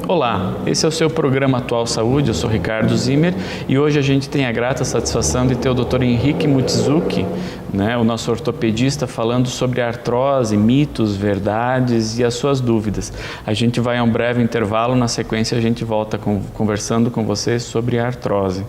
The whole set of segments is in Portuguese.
Olá, esse é o seu programa Atual Saúde, eu sou Ricardo Zimmer e hoje a gente tem a grata satisfação de ter o Dr. Henrique Mochizuki, o nosso ortopedista, falando sobre artrose, mitos, verdades e as suas dúvidas. A gente vai a um breve intervalo, na sequência a gente volta conversando com vocês sobre a artrose.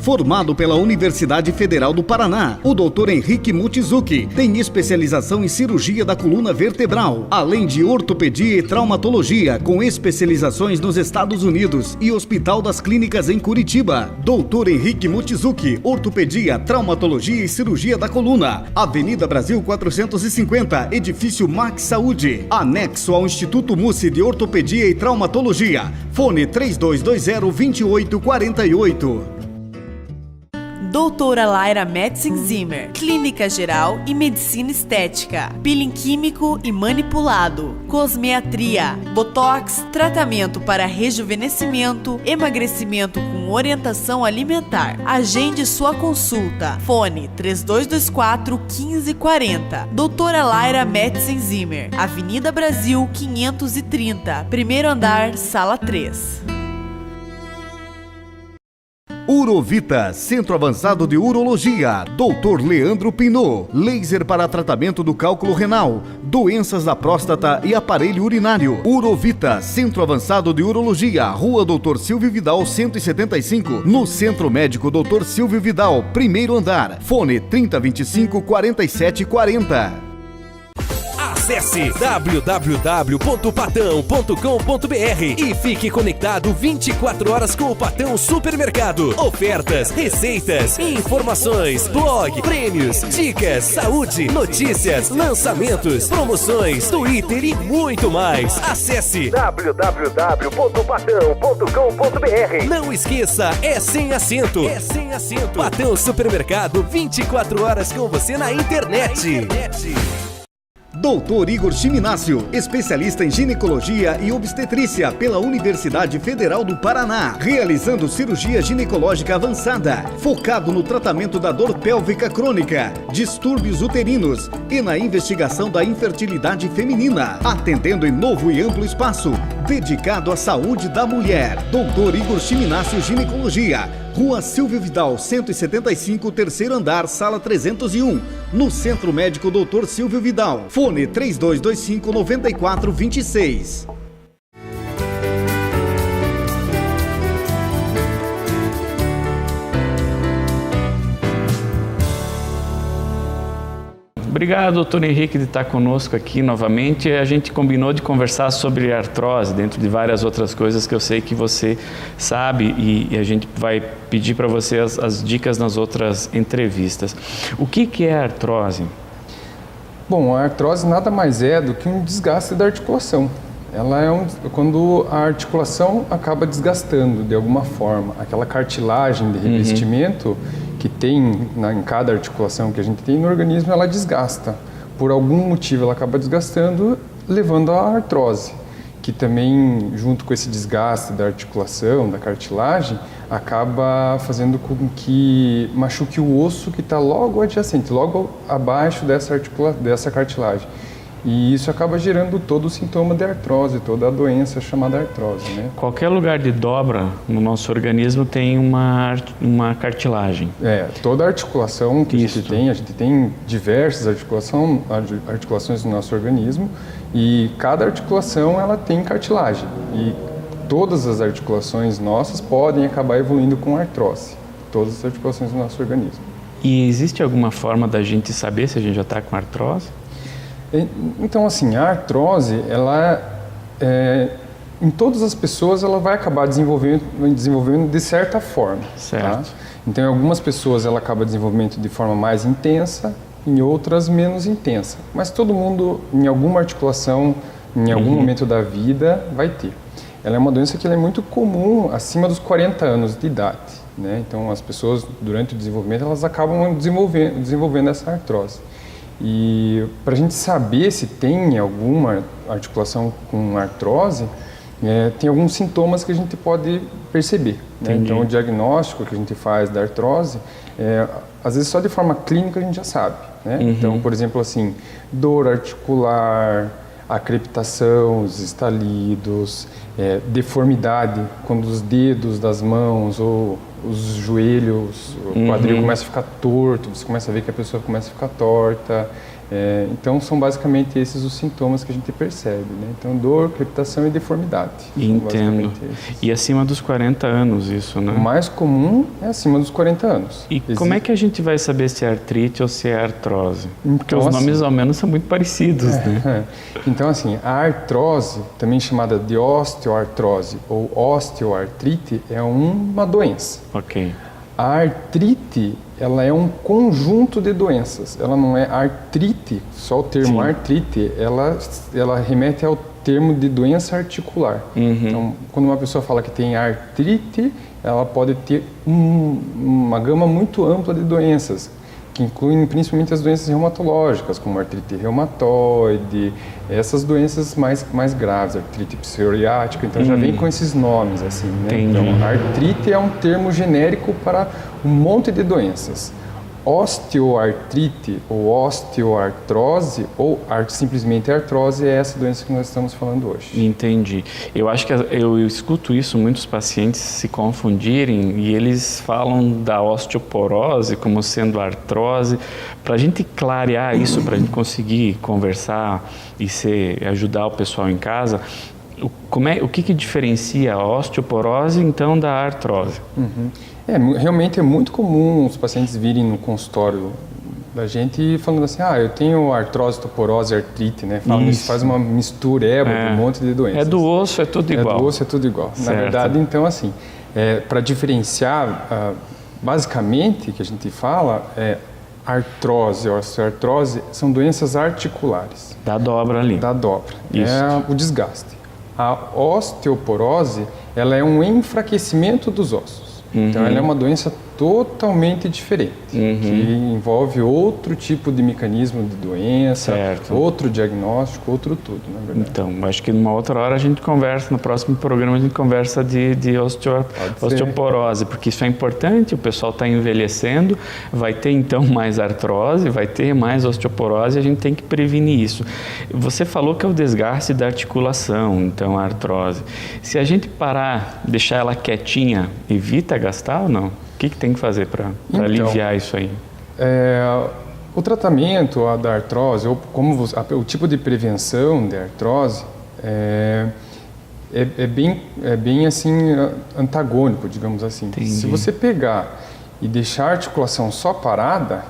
Formado pela Universidade Federal do Paraná, o Dr. Henrique Mochizuki tem especialização em cirurgia da coluna vertebral, além de ortopedia e traumatologia, com especializações nos Estados Unidos e Hospital das Clínicas em Curitiba. Dr. Henrique Mochizuki, ortopedia, traumatologia e cirurgia da coluna. Avenida Brasil 450, edifício Max Saúde, anexo ao Instituto Mussi de Ortopedia e Traumatologia. Fone 3220-2848. Doutora Laira Metzen-Zimmer, Clínica Geral e Medicina Estética, peeling químico e manipulado, cosmetria, botox, tratamento para rejuvenescimento, emagrecimento com orientação alimentar. Agende sua consulta. Fone 3224-1540. Doutora Laira Metzen-Zimmer, Avenida Brasil 530, primeiro andar, sala 3. Urovita, Centro Avançado de Urologia, Dr. Leandro Pinot, laser para tratamento do cálculo renal, doenças da próstata e aparelho urinário. Urovita, Centro Avançado de Urologia, Rua Dr. Silvio Vidal 175, no Centro Médico Dr. Silvio Vidal, primeiro andar. Fone 3025-4740. Acesse www.patão.com.br e fique conectado 24 horas com o Patão Supermercado. Ofertas, receitas, informações, blog, prêmios, dicas, saúde, notícias, lançamentos, promoções, Twitter e muito mais. Acesse www.patão.com.br. Não esqueça, é sem acento. É sem acento. Patão Supermercado, 24 horas com você na internet. Dr. Igor Chiminácio, especialista em ginecologia e obstetrícia pela Universidade Federal do Paraná, realizando cirurgia ginecológica avançada, focado no tratamento da dor pélvica crônica, distúrbios uterinos e na investigação da infertilidade feminina, atendendo em novo e amplo espaço, dedicado à saúde da mulher. Dr. Igor Chiminácio Ginecologia, Rua Silvio Vidal 175, terceiro andar, sala 301, no Centro Médico Dr. Silvio Vidal. Fone 3225-9426. Obrigado, doutor Henrique, de estar conosco aqui novamente. A gente combinou de conversar sobre artrose, dentro de várias outras coisas que eu sei que você sabe e a gente vai pedir para você as dicas nas outras entrevistas. O que é artrose? Bom, a artrose nada mais é do que um desgaste da articulação. Ela é quando a articulação acaba desgastando de alguma forma. Aquela cartilagem de revestimento que tem em cada articulação que a gente tem no organismo, ela desgasta. Por algum motivo ela acaba desgastando, levando à artrose, que também, junto com esse desgaste da articulação, da cartilagem, acaba fazendo com que machuque o osso que está logo adjacente, logo abaixo dessa cartilagem. E isso acaba gerando todo o sintoma de artrose, toda a doença chamada artrose, né? Qualquer lugar de dobra no nosso organismo tem uma cartilagem. Toda a articulação que a gente tem diversas articulações no nosso organismo e cada articulação ela tem cartilagem. E todas as articulações nossas podem acabar evoluindo com artrose, todas as articulações do nosso organismo. E existe alguma forma da gente saber se a gente já está com artrose? Então, assim, a artrose, em todas as pessoas, ela vai acabar desenvolvendo de certa forma. Certo. Tá? Então, em algumas pessoas, ela acaba desenvolvendo de forma mais intensa, em outras, menos intensa. Mas todo mundo, em alguma articulação, em algum momento da vida, vai ter. Ela é uma doença que é muito comum acima dos 40 anos de idade, né? Então, as pessoas, durante o desenvolvimento, elas acabam desenvolvendo essa artrose. E para a gente saber se tem alguma articulação com artrose, tem alguns sintomas que a gente pode perceber, né? Então, o diagnóstico que a gente faz da artrose, às vezes só de forma clínica a gente já sabe, né? Então, por exemplo, assim, dor articular, a crepitação, os estalidos, deformidade, quando os dedos das mãos ou os joelhos, o quadril começa a ficar torto, você começa a ver que a pessoa começa a ficar torta. Então, são basicamente esses os sintomas que a gente percebe, né? Então, dor, crepitação e deformidade. Entendo. E acima dos 40 anos isso, né? O mais comum é acima dos 40 anos. E como é que a gente vai saber se é artrite ou se é artrose? Porque os nomes, ao menos, são muito parecidos, né? Então, assim, a artrose, também chamada de osteoartrose ou osteoartrite, é uma doença. Ok. A artrite, ela é um conjunto de doenças. Ela não é artrite, só o termo artrite, ela remete ao termo de doença articular. Então, quando uma pessoa fala que tem artrite, ela pode ter uma gama muito ampla de doenças, que incluem principalmente as doenças reumatológicas, como artrite reumatoide, essas doenças mais graves, artrite psoriática, então já vem com esses nomes, assim, né? Então, artrite é um termo genérico para um monte de doenças. Osteoartrite ou osteoartrose ou simplesmente artrose é essa doença que nós estamos falando hoje. Entendi. Eu acho que eu escuto isso, muitos pacientes se confundirem e eles falam da osteoporose como sendo artrose. Para a gente clarear isso, para a gente conseguir conversar e ajudar o pessoal em casa, o que diferencia a osteoporose então da artrose? Realmente é muito comum os pacientes virem no consultório da gente falando assim, eu tenho artrose, osteoporose, artrite, né? Faz uma mistureba de um monte de doenças. É do osso, é tudo igual. É do osso, é tudo igual. Certo. Na verdade, então, assim, para diferenciar, basicamente, que a gente fala, artrose, osteoartrose, são doenças articulares. Da dobra ali. Da dobra. Isso. É o desgaste. A osteoporose, ela é um enfraquecimento dos ossos. Então, ela é uma doença totalmente diferente, que envolve outro tipo de mecanismo de doença, outro diagnóstico, outro tudo, na verdade. Então, acho que numa outra hora a gente conversa, no próximo programa a gente conversa de osteoporose, porque isso é importante, o pessoal está envelhecendo, vai ter então mais artrose, vai ter mais osteoporose e a gente tem que prevenir isso. Você falou que é o desgaste da articulação, então a artrose. Se a gente parar, deixar ela quietinha, evita gastar ou não? O que tem que fazer para aliviar isso aí? O tratamento da artrose, ou o tipo de prevenção da artrose, é bem assim, antagônico, digamos assim. Entendi. Se você pegar e deixar a articulação só parada,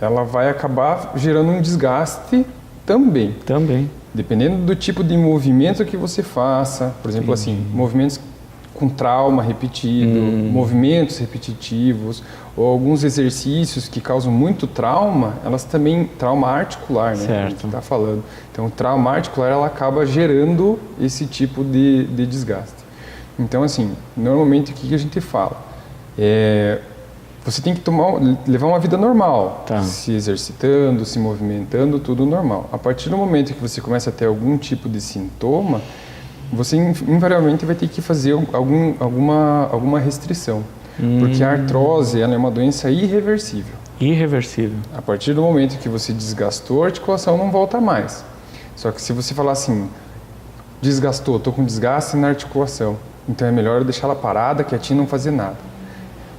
ela vai acabar gerando um desgaste também. Dependendo do tipo de movimento que você faça, por exemplo, assim, movimentos com trauma repetido, movimentos repetitivos, ou alguns exercícios que causam muito trauma, elas também, trauma articular, né? Certo. A gente está falando. Então, o trauma articular, ela acaba gerando esse tipo de desgaste. Então, assim, normalmente o que a gente fala? Você tem que levar uma vida normal, se exercitando, se movimentando, tudo normal. A partir do momento que você começa a ter algum tipo de sintoma, você invariavelmente vai ter que fazer alguma restrição, porque a artrose ela é uma doença irreversível. Irreversível. A partir do momento que você desgastou, a articulação não volta mais. Só que se você falar assim, desgastou, estou com desgaste na articulação, então é melhor eu deixar ela parada, quietinha, não fazer nada.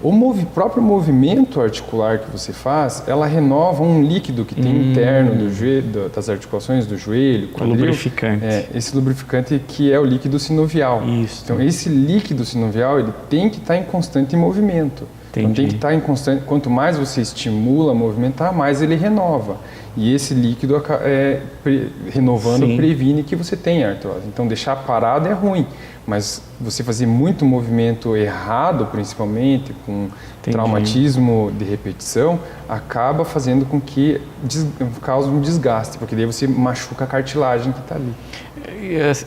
O próprio movimento articular que você faz, ela renova um líquido que tem interno do joelho, das articulações do joelho, quadril. O lubrificante. Esse lubrificante que é o líquido sinovial. Isso. Então, esse líquido sinovial, ele tem que estar em constante movimento. Então, tem que estar em constante... Quanto mais você estimula a movimentar, mais ele renova. E esse líquido, renovando, previne que você tenha artrose. Então, deixar parado é ruim. Mas você fazer muito movimento errado, principalmente, com traumatismo de repetição, acaba fazendo com que cause um desgaste, porque daí você machuca a cartilagem que está ali.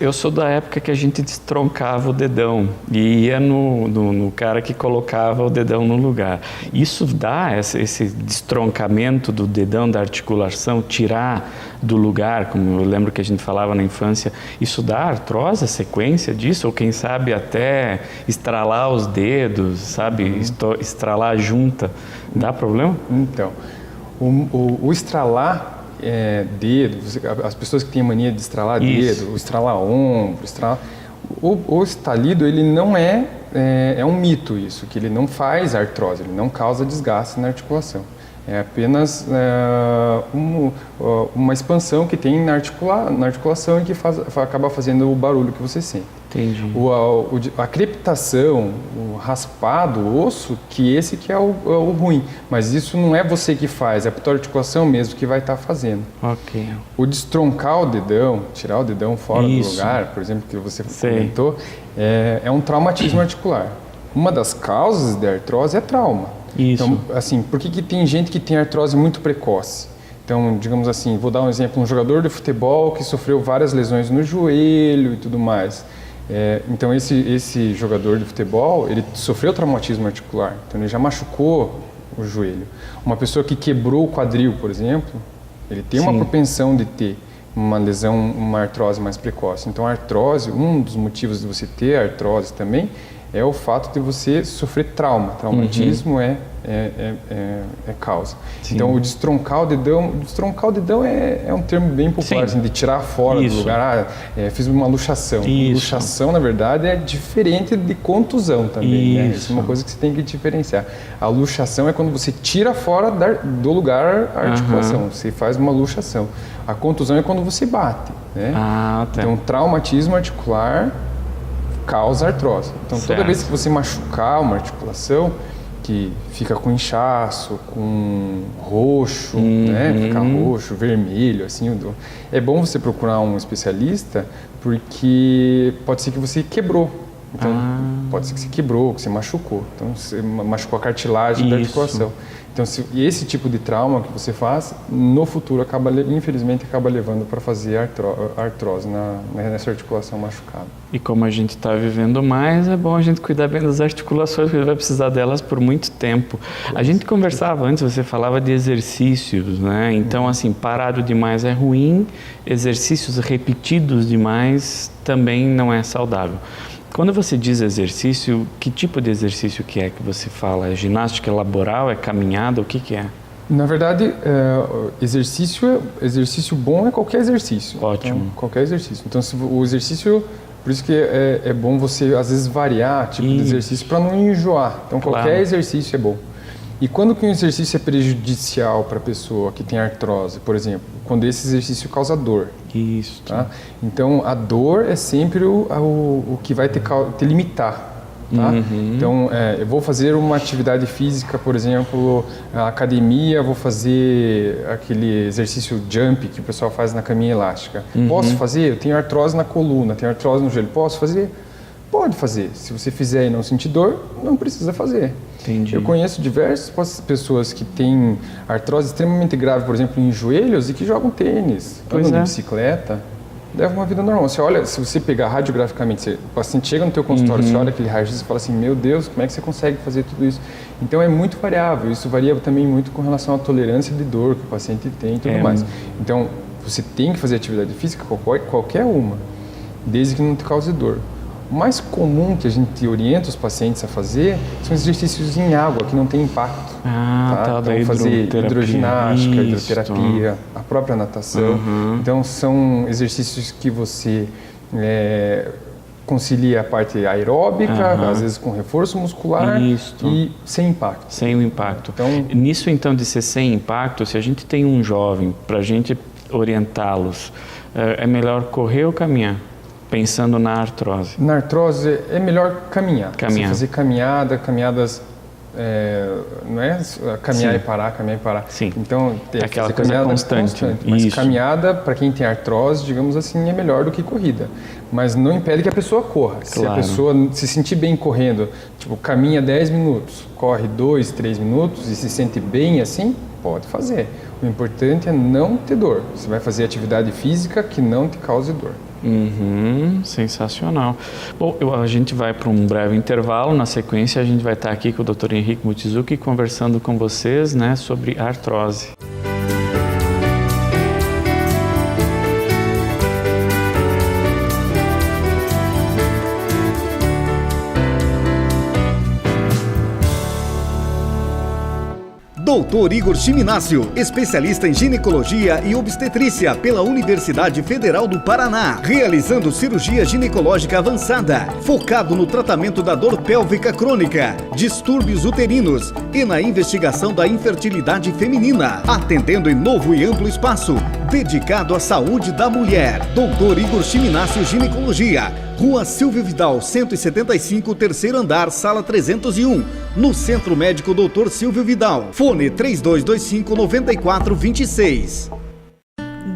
Eu sou da época que a gente destroncava o dedão e ia no cara que colocava o dedão no lugar. Isso dá esse destroncamento do dedão, da articulação, tirar do lugar, como eu lembro que a gente falava na infância, isso dá artrose, a sequência disso? Ou quem sabe até estralar os dedos, sabe? Estralar a junta, dá problema? Então, o estralar dedo, as pessoas que têm mania de estralar dedo, estralar ombro, o estalido, ele não é um mito isso, que ele não faz artrose, ele não causa desgaste na articulação. É apenas uma expansão que tem na articulação e que acaba fazendo o barulho que você sente. Entendi. A crepitação, o raspado, o osso, que esse que é o ruim. Mas isso não é você que faz, é a tua articulação mesmo que vai estar fazendo. Ok. O destroncar o dedão, tirar o dedão fora do lugar, por exemplo, que você comentou, é um traumatismo articular. Uma das causas de artrose é trauma. Isso. Então, assim, por que tem gente que tem artrose muito precoce? Então, digamos assim, vou dar um exemplo, um jogador de futebol que sofreu várias lesões no joelho e tudo mais. Então, esse jogador de futebol, ele sofreu traumatismo articular, então ele já machucou o joelho. Uma pessoa que quebrou o quadril, por exemplo, ele tem uma propensão de ter uma lesão, uma artrose mais precoce. Então, a artrose, um dos motivos de você ter artrose também, é o fato de você sofrer trauma. Traumatismo é causa. Sim. Então, o destroncar o dedão é um termo bem popular, assim, de tirar fora do lugar. Fiz uma luxação. Luxação, na verdade, é diferente de contusão também. Né? Isso é uma coisa que você tem que diferenciar. A luxação é quando você tira fora do lugar a articulação. Você faz uma luxação. A contusão é quando você bate. Né? Então, traumatismo articular causa artrose. Então, toda vez que você machucar uma articulação, que fica com inchaço, com roxo, né? Fica roxo, vermelho, assim, é bom você procurar um especialista, porque pode ser que você quebrou. Então, pode ser que você quebrou, que você machucou. Então, você machucou a cartilagem da articulação. Então, esse tipo de trauma que você faz, no futuro, infelizmente, acaba levando para fazer artrose nessa articulação machucada. E como a gente está vivendo mais, é bom a gente cuidar bem das articulações, porque vai precisar delas por muito tempo. A gente conversava antes, você falava de exercícios, né? Então, assim, parado demais é ruim, exercícios repetidos demais também não é saudável. Quando você diz exercício, que tipo de exercício que é que você fala? É ginástica laboral? É caminhada? O que é? Na verdade, exercício bom é qualquer exercício. Ótimo. Então, qualquer exercício. Então, o exercício, por isso que é bom você, às vezes, variar tipo de exercício para não enjoar. Então, qualquer exercício é bom. E quando que um exercício é prejudicial para a pessoa que tem artrose, por exemplo? Quando esse exercício causa dor. Isso. Tá? Então, a dor é sempre o que vai te limitar. Tá? Então, eu vou fazer uma atividade física, por exemplo, na academia, vou fazer aquele exercício jump que o pessoal faz na caminha elástica. Posso fazer? Eu tenho artrose na coluna, tenho artrose no joelho. Posso fazer? Pode fazer. Se você fizer e não sentir dor, não precisa fazer. Entendi. Eu conheço diversas pessoas que têm artrose extremamente grave, por exemplo, em joelhos e que jogam tênis, andam de bicicleta, levam uma vida normal. Você olha, se você pegar radiograficamente, o paciente chega no teu consultório, você olha aquele raio-x e fala assim, meu Deus, como é que você consegue fazer tudo isso? Então é muito variável, isso varia também muito com relação à tolerância de dor que o paciente tem e tudo mais. Então, você tem que fazer atividade física, qualquer uma, desde que não te cause dor. O mais comum que a gente orienta os pacientes a fazer são exercícios em água, que não tem impacto. Então, fazer hidroginástica, hidroterapia, a própria natação. Então, são exercícios que você concilia a parte aeróbica, às vezes com reforço muscular e sem impacto. Sem o impacto. Então, nisso, então, de ser sem impacto, se a gente tem um jovem, para a gente orientá-los, é melhor correr ou caminhar? Pensando na artrose. Na artrose é melhor caminhar. Você fazer caminhadas não é caminhar e parar, caminhar e parar. Sim. Então, aquela coisa constante. Mas Isso. caminhada, para quem tem artrose, digamos assim, é melhor do que corrida. Mas não impede que a pessoa corra. Claro. Se a pessoa se sentir bem correndo, tipo, caminha 10 minutos, corre 2, 3 minutos e se sente bem assim, pode fazer. O importante é não ter dor. Você vai fazer atividade física que não te cause dor. Sensacional. Bom, a gente vai para um breve intervalo. Na sequência, a gente vai estar aqui com o Dr. Henrique Mochizuki conversando com vocês, né, sobre artrose. Doutor Igor Chiminácio, especialista em ginecologia e obstetrícia pela Universidade Federal do Paraná, realizando cirurgia ginecológica avançada, focado no tratamento da dor pélvica crônica, distúrbios uterinos e na investigação da infertilidade feminina, atendendo em novo e amplo espaço, dedicado à saúde da mulher. Doutor Igor Chiminácio Ginecologia, Rua Silvio Vidal, 175, terceiro andar, sala 301, no Centro Médico Dr. Silvio Vidal. Fone 3225-9426.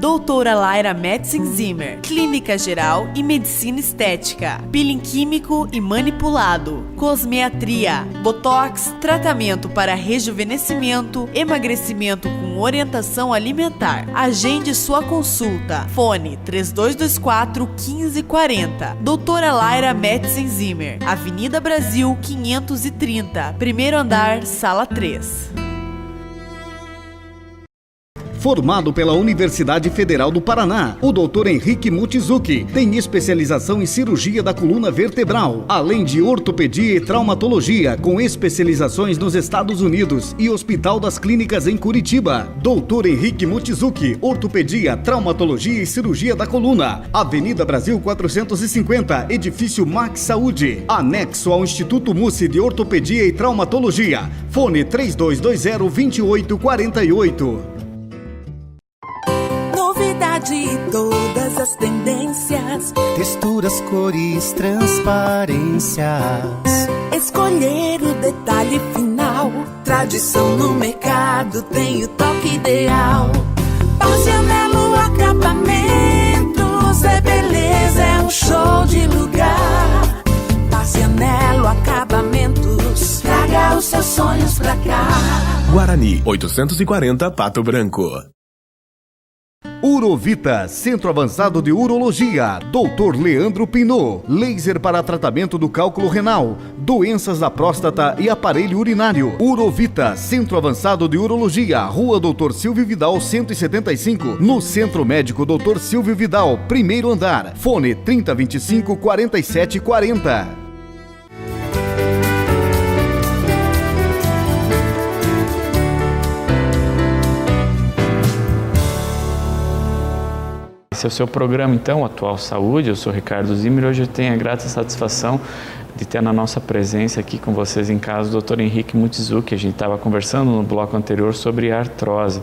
Doutora Laira Metzing-Zimmer, Clínica Geral e Medicina Estética, peeling químico e manipulado, cosmetria, botox, tratamento para rejuvenescimento, emagrecimento com orientação alimentar. Agende sua consulta. Fone 3224-1540. Doutora Laira Metzing-Zimmer, Avenida Brasil 530, primeiro andar, sala 3. Formado pela Universidade Federal do Paraná, o Dr. Henrique Mochizuki tem especialização em cirurgia da coluna vertebral, além de ortopedia e traumatologia, com especializações nos Estados Unidos e Hospital das Clínicas em Curitiba. Dr. Henrique Mochizuki, ortopedia, traumatologia e cirurgia da coluna. Avenida Brasil 450, edifício Max Saúde, anexo ao Instituto Mussi de Ortopedia e Traumatologia. Fone 3220-2848. De todas as tendências, texturas, cores, transparências. Escolher o detalhe final, tradição no mercado tem o toque ideal. Parcianello Acabamentos, é beleza, é um show de lugar. Parcianello Acabamentos, traga os seus sonhos pra cá. Guarani, 840 Pato Branco. Urovita, Centro Avançado de Urologia, Dr. Leandro Pinot, laser para tratamento do cálculo renal, doenças da próstata e aparelho urinário. Urovita, Centro Avançado de Urologia, Rua Dr. Silvio Vidal 175, no Centro Médico Dr. Silvio Vidal, primeiro andar. Fone 3025-4740. Esse é o seu programa, então, Atual Saúde. Eu sou Ricardo Zimmer e hoje eu tenho a grata satisfação de ter na nossa presença aqui com vocês em casa o Dr. Henrique Mochizuki. A gente estava conversando no bloco anterior sobre artrose.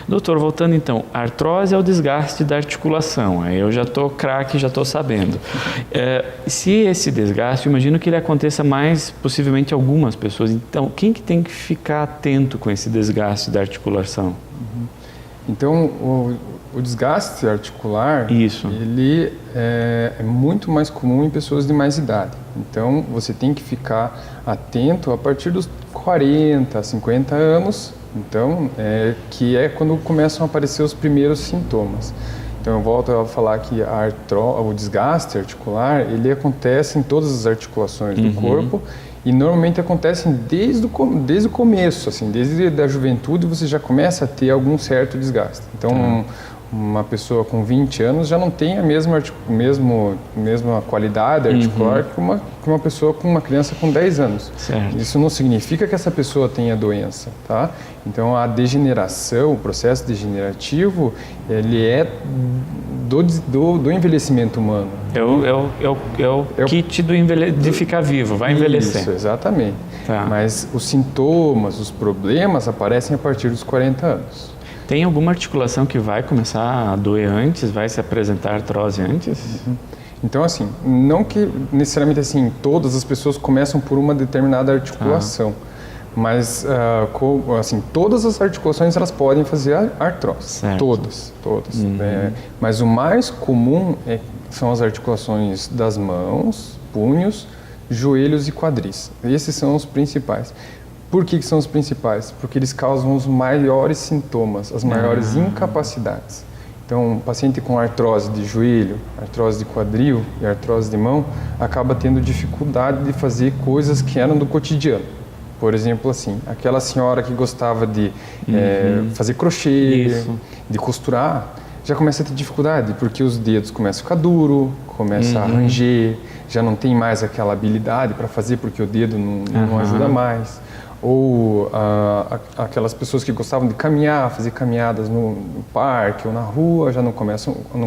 Doutor, voltando então, a artrose é o desgaste da articulação. Aí eu já estou craque, já estou sabendo. Se esse desgaste, eu imagino que ele aconteça mais, possivelmente, algumas pessoas. Então, quem que tem que ficar atento com esse desgaste da articulação? Então, o desgaste articular, ele é muito mais comum em pessoas de mais idade. Então, você tem que ficar atento a partir dos 40, 50 anos, então, que é quando começam a aparecer os primeiros sintomas. Então, eu volto a falar que o desgaste articular, ele acontece em todas as articulações do corpo, e normalmente acontecem desde o começo, assim, desde a juventude você já começa a ter algum certo desgaste. Então, uma pessoa com 20 anos já não tem a mesma qualidade articular que uma pessoa com uma criança com 10 anos. Certo. Isso não significa que essa pessoa tenha doença, tá? Então, a degeneração, o processo degenerativo, ele é do envelhecimento humano. É o kit de ficar vivo, vai envelhecer. Isso, exatamente. Tá. Mas os sintomas, os problemas aparecem a partir dos 40 anos. Tem alguma articulação que vai começar a doer antes, vai se apresentar artrose antes? Então, assim, não que necessariamente assim, todas as pessoas começam por uma determinada articulação, Mas, assim, todas as articulações elas podem fazer artrose. Certo. Todas. Mas o mais comum são as articulações das mãos, punhos, joelhos e quadris. Esses são os principais. Por que são os principais? Porque eles causam os maiores sintomas, as maiores incapacidades. Então, um paciente com artrose de joelho, artrose de quadril e artrose de mão acaba tendo dificuldade de fazer coisas que eram do cotidiano. Por exemplo, assim, aquela senhora que gostava de fazer crochê, de costurar, já começa a ter dificuldade, porque os dedos começam a ficar duro, começa a ranger, já não tem mais aquela habilidade para fazer porque o dedo não ajuda mais. Ou aquelas pessoas que gostavam de caminhar, fazer caminhadas no parque ou na rua, já não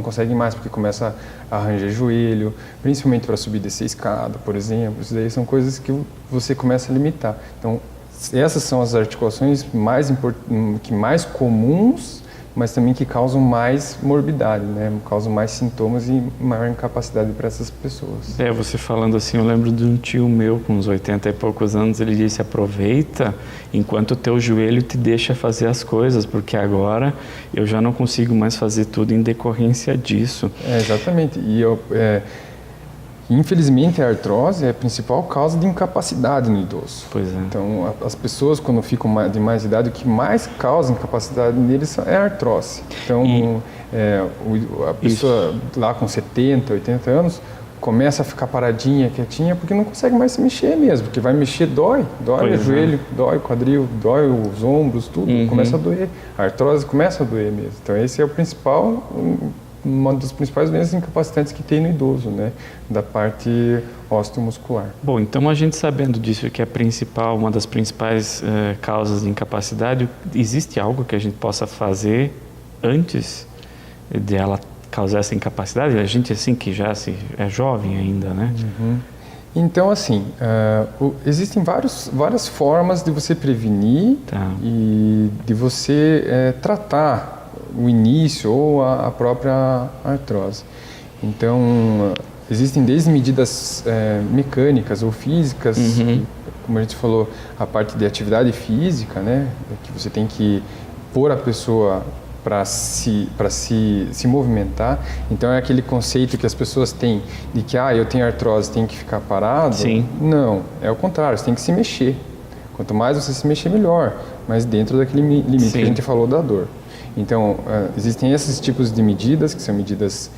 conseguem mais porque começa a ranger joelho, principalmente para subir e descer escada, por exemplo. Isso daí são coisas que você começa a limitar. Então, essas são as articulações mais comuns, mas também que causam mais morbidade, né? Causam mais sintomas e maior incapacidade para essas pessoas. Você falando assim, eu lembro de um tio meu com uns 80 e poucos anos, ele disse, aproveita enquanto o teu joelho te deixa fazer as coisas, porque agora eu já não consigo mais fazer tudo em decorrência disso. Exatamente, e infelizmente a artrose é a principal causa de incapacidade no idoso. Pois é. Então, as pessoas quando ficam de mais idade, o que mais causa incapacidade neles é a artrose. Então, a pessoa lá com 70, 80 anos, começa a ficar paradinha, quietinha, porque não consegue mais se mexer mesmo, porque vai mexer, dói o joelho, dói o quadril, dói os ombros, tudo, começa a doer. A artrose começa a doer mesmo. Então, esse é uma das principais doenças incapacitantes que tem no idoso, né? Da parte osteomuscular. Bom, então a gente sabendo disso, que é uma das principais causas de incapacidade, existe algo que a gente possa fazer antes de ela causar essa incapacidade? A gente, assim, que já é jovem ainda, né? Então, assim, existem várias formas de você prevenir e de você tratar o início ou a própria artrose. Então, existem desde medidas mecânicas ou físicas, como a gente falou, a parte de atividade física, né, que você tem que pôr a pessoa para se movimentar. Então, é aquele conceito que as pessoas têm de que, eu tenho artrose, tenho que ficar parado. Sim. Não, é o contrário, você tem que se mexer. Quanto mais você se mexer, melhor, mas dentro daquele limite que a gente falou da dor. Então, existem esses tipos de medidas, que são medidas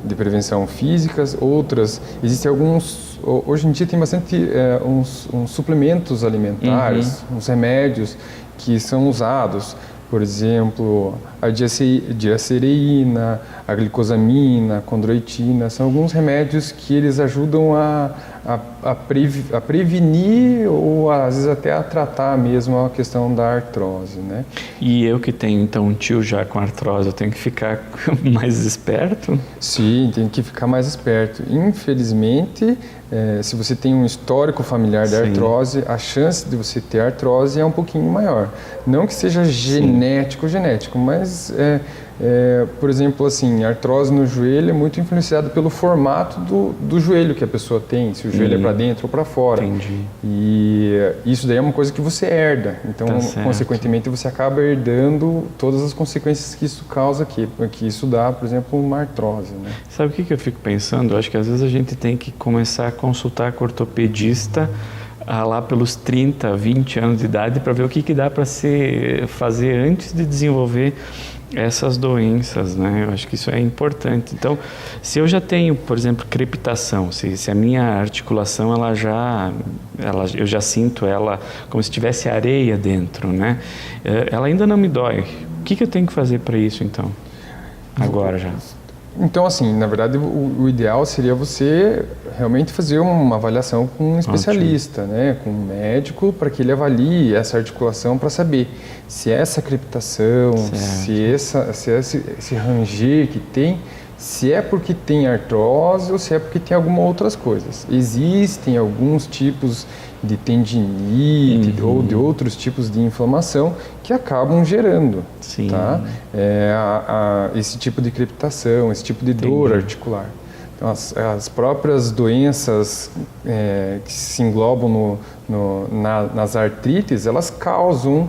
de prevenção físicas, outras, existem alguns, hoje em dia tem bastante uns suplementos alimentares, uns remédios que são usados, por exemplo, a diacereína, a glicosamina, a condroitina, são alguns remédios que eles ajudam a prevenir ou às vezes até a tratar mesmo a questão da artrose, né? E eu que tenho então um tio já com artrose, eu tenho que ficar mais esperto? Sim, tem que ficar mais esperto. Infelizmente, se você tem um histórico familiar de artrose, a chance de você ter artrose é um pouquinho maior. Não que seja genético, mas por exemplo, assim, a artrose no joelho é muito influenciada pelo formato do joelho que a pessoa tem, se o joelho é para dentro ou para fora. Entendi. E isso daí é uma coisa que você herda. Então, consequentemente, você acaba herdando todas as consequências que isso causa, que isso dá, por exemplo, uma artrose, né? Sabe o que eu fico pensando? Eu acho que às vezes a gente tem que começar a consultar com o ortopedista lá pelos 30, 20 anos de idade para ver o que dá para fazer antes de desenvolver essas doenças, né? Eu acho que isso é importante. Então, se eu já tenho, por exemplo, crepitação, se a minha articulação eu já sinto ela como se tivesse areia dentro, né? Ela ainda não me dói. O que eu tenho que fazer para isso, então? Agora já. Então, assim, na verdade, o ideal seria você realmente fazer uma avaliação com um especialista, né, com um médico, para que ele avalie essa articulação para saber se essa crepitação, se esse ranger que tem, se é porque tem artrose ou se é porque tem algumas outras coisas. Existem alguns tipos de tendinite ou de outros tipos de inflamação que acabam gerando esse tipo de crepitação, esse tipo de dor articular. Então, as próprias doenças que se englobam nas artrites, elas causam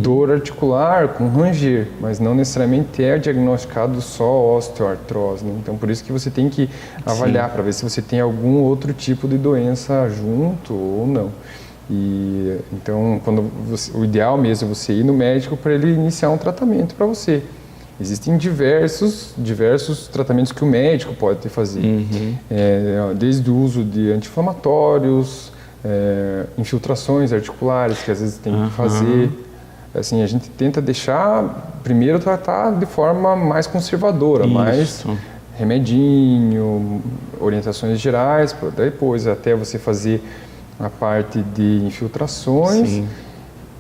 dor articular com ranger, mas não necessariamente é diagnosticado só osteoartrose, né? Então, por isso que você tem que avaliar para ver se você tem algum outro tipo de doença junto ou não. E então, o ideal mesmo é você ir no médico para ele iniciar um tratamento para você. Existem diversos tratamentos que o médico pode fazer, desde o uso de anti-inflamatórios, infiltrações articulares que às vezes tem que fazer. Assim, a gente tenta primeiro tratar de forma mais conservadora, mais remedinho, orientações gerais, para depois até você fazer a parte de infiltrações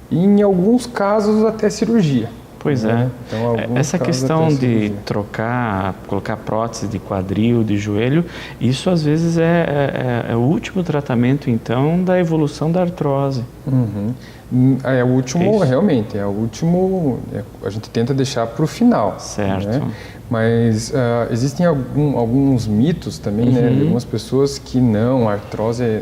e em alguns casos até cirurgia. Pois é. Então, essa questão de colocar prótese de quadril, de joelho, isso às vezes é o último tratamento, então, da evolução da artrose. É o último, realmente, a gente tenta deixar para o final. Certo. Né? Mas existem alguns mitos também, né? De algumas pessoas que não, a artrose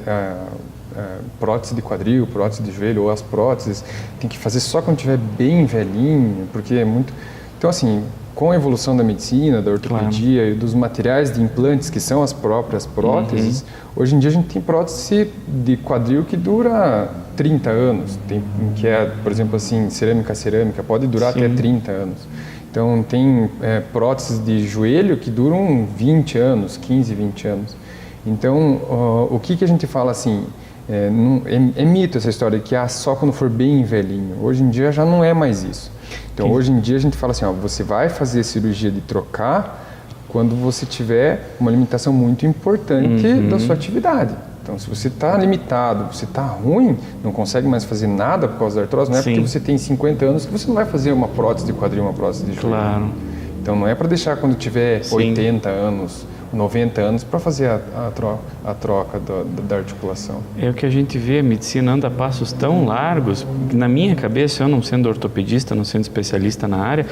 prótese de quadril, prótese de joelho ou as próteses tem que fazer só quando estiver bem velhinho, porque é muito... Então, assim, com a evolução da medicina, da ortopedia e dos materiais de implantes, que são as próprias próteses, hoje em dia a gente tem prótese de quadril que dura 30 anos, que é, por exemplo, assim, cerâmica, pode durar até 30 anos. Então, tem próteses de joelho que duram 20 anos, 15, 20 anos. Então, o que a gente fala assim... É mito essa história de que só quando for bem velhinho. Hoje em dia já não é mais isso. Então, hoje em dia a gente fala assim, você vai fazer cirurgia de trocar quando você tiver uma limitação muito importante da sua atividade. Então, se você está limitado, você está ruim, não consegue mais fazer nada por causa da artrose, não é porque você tem 50 anos que você não vai fazer uma prótese de quadril, uma prótese de joelho. Claro. Então, não é para deixar quando tiver 80 anos, 90 anos para fazer a troca da articulação. É o que a gente vê, a medicina anda a passos tão largos, na minha cabeça, eu não sendo ortopedista, não sendo especialista na área,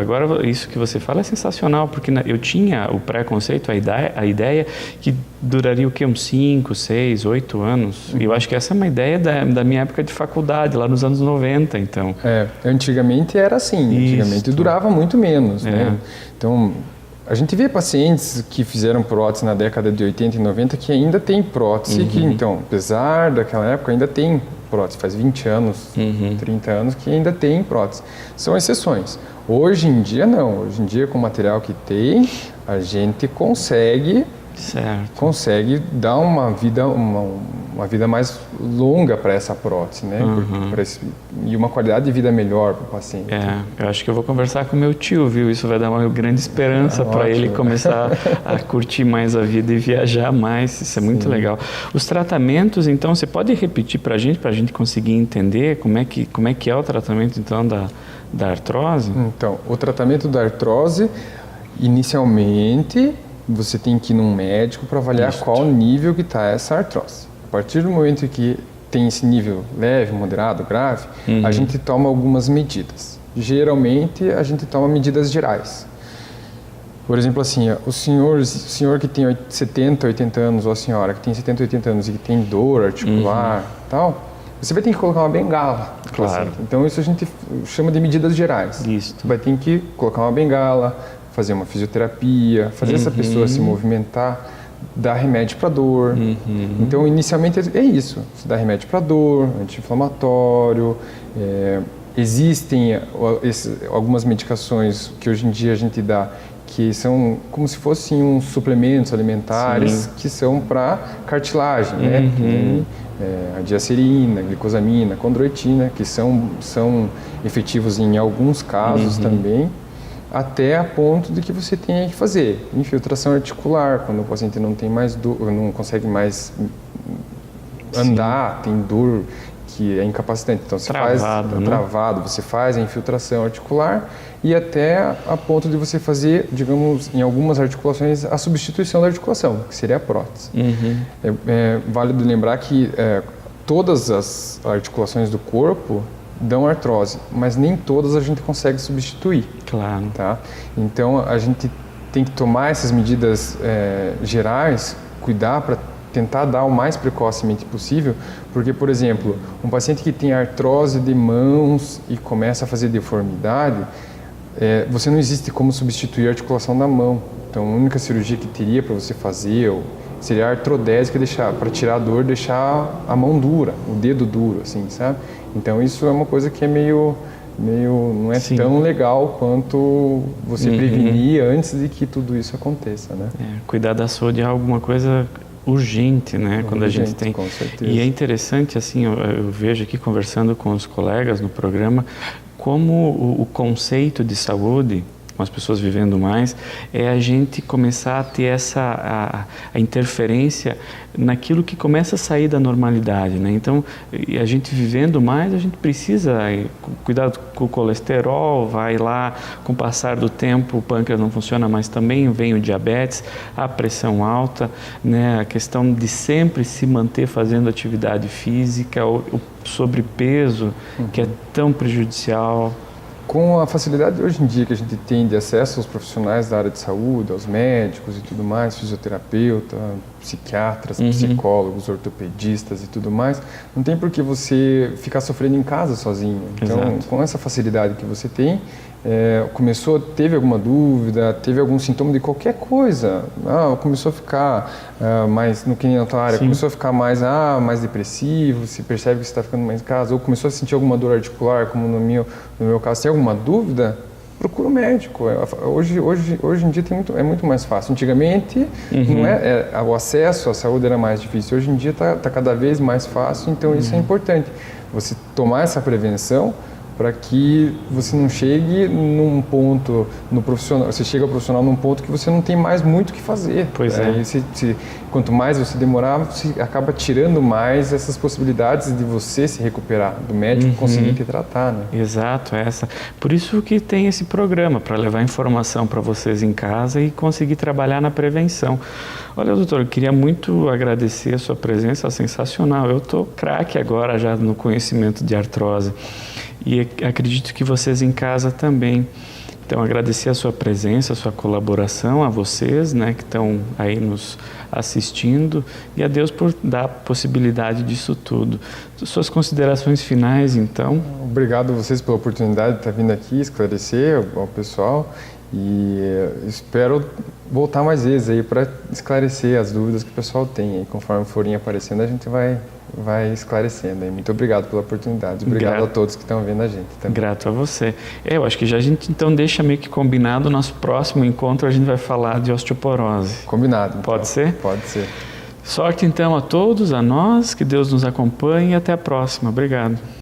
agora isso que você fala é sensacional, porque eu tinha o preconceito, a ideia que duraria o quê? Uns 5, 6, 8 anos. E eu acho que essa é uma ideia da minha época de faculdade, lá nos anos 90, então. Antigamente era assim, antigamente durava muito menos, né? Então, a gente vê pacientes que fizeram prótese na década de 80 e 90 que ainda tem prótese, que então, apesar daquela época, ainda tem prótese, faz 20 anos, 30 anos que ainda tem prótese. São exceções. Hoje em dia não, hoje em dia com o material que tem, a gente consegue dar uma vida mais longa para essa prótese, né? E uma qualidade de vida melhor para o paciente. Eu acho que eu vou conversar com meu tio, viu? Isso vai dar uma grande esperança para ele começar a curtir mais a vida e viajar mais. Isso é muito legal. Os tratamentos, então, você pode repetir para a gente conseguir entender como é que é o tratamento, então, da artrose? Então, o tratamento da artrose, inicialmente, você tem que ir num médico para avaliar qual nível que está essa artrose. A partir do momento que tem esse nível leve, moderado, grave, a gente toma algumas medidas. Geralmente, a gente toma medidas gerais. Por exemplo, assim, o senhor que tem 70, 80 anos, ou a senhora que tem 70, 80 anos e que tem dor articular tal, você vai ter que colocar uma bengala. Claro. Então, isso a gente chama de medidas gerais. Isso. Você vai ter que colocar uma bengala, fazer uma fisioterapia, fazer essa pessoa se movimentar, dar remédio para dor. Então, inicialmente é isso. Você dá remédio para dor, anti-inflamatório. Existem algumas medicações que hoje em dia a gente dá que são como se fossem uns suplementos alimentares que são para cartilagem, né? Tem, a diacerina, glicosamina, condroitina, que são efetivos em alguns casos também, até a ponto de que você tenha que fazer infiltração articular, quando o paciente não tem mais não consegue mais andar, tem dor que é incapacitante. Então, você travado, você faz a infiltração articular e até a ponto de você fazer, digamos, em algumas articulações, a substituição da articulação, que seria a prótese. É válido lembrar que todas as articulações do corpo dão artrose, mas nem todas a gente consegue substituir. Claro. Tá? Então, a gente tem que tomar essas medidas gerais, cuidar para tentar dar o mais precocemente possível, porque, por exemplo, um paciente que tem artrose de mãos e começa a fazer deformidade, você não existe como substituir a articulação da mão. Então, a única cirurgia que teria para você fazer seria a artrodésica, para tirar a dor, deixar a mão dura, o dedo duro, assim, sabe? Então, isso é uma coisa que é meio não é tão legal quanto você prevenir antes de que tudo isso aconteça, né? Cuidar da saúde é alguma coisa urgente, né? Quando a gente tem. Com certeza. E é interessante, assim, eu vejo aqui conversando com os colegas no programa, como o conceito de saúde, com as pessoas vivendo mais, é a gente começar a ter a interferência naquilo que começa a sair da normalidade, né? Então, a gente vivendo mais, a gente precisa cuidar com o colesterol, vai lá, com o passar do tempo, o pâncreas não funciona mais também, vem o diabetes, a pressão alta, né? A questão de sempre se manter fazendo atividade física, o sobrepeso, que é tão prejudicial. Com a facilidade hoje em dia que a gente tem de acesso aos profissionais da área de saúde, aos médicos e tudo mais, fisioterapeuta, psiquiatras, psicólogos, ortopedistas e tudo mais, não tem por que você ficar sofrendo em casa sozinho. Então, com essa facilidade que você tem, teve alguma dúvida, teve algum sintoma de qualquer coisa, começou a ficar mais, no que nem na tua área, começou a ficar mais depressivo, se percebe que você está ficando mais em casa, ou começou a sentir alguma dor articular, como no meu caso, tem alguma dúvida, procura um médico. Hoje em dia é muito mais fácil. Antigamente o acesso à saúde era mais difícil, hoje em dia está cada vez mais fácil, então isso é importante, você tomar essa prevenção para que você não chegue num ponto no profissional, você chega ao profissional num ponto que você não tem mais muito o que fazer. Pois é. Quanto mais você demorar, você acaba tirando mais essas possibilidades de você se recuperar, do médico conseguir te tratar, né? Exato, por isso que tem esse programa, para levar informação para vocês em casa e conseguir trabalhar na prevenção. Olha, doutor, eu queria muito agradecer a sua presença, sensacional. Eu estou craque agora já no conhecimento de artrose. E acredito que vocês em casa também. Então, agradecer a sua presença, a sua colaboração, a vocês, né, que estão aí nos assistindo, e a Deus por dar a possibilidade disso tudo. Suas considerações finais, então? Obrigado a vocês pela oportunidade de estar vindo aqui esclarecer ao pessoal, e espero voltar mais vezes aí para esclarecer as dúvidas que o pessoal tem. E conforme forem aparecendo, a gente vai esclarecendo. Muito obrigado pela oportunidade. Obrigado a todos que estão vendo a gente também. Grato a você. Eu acho que já a gente então deixa meio que combinado o nosso próximo encontro, a gente vai falar de osteoporose. Combinado. Então. Pode ser? Pode ser. Sorte então a todos, a nós, que Deus nos acompanhe e até a próxima. Obrigado.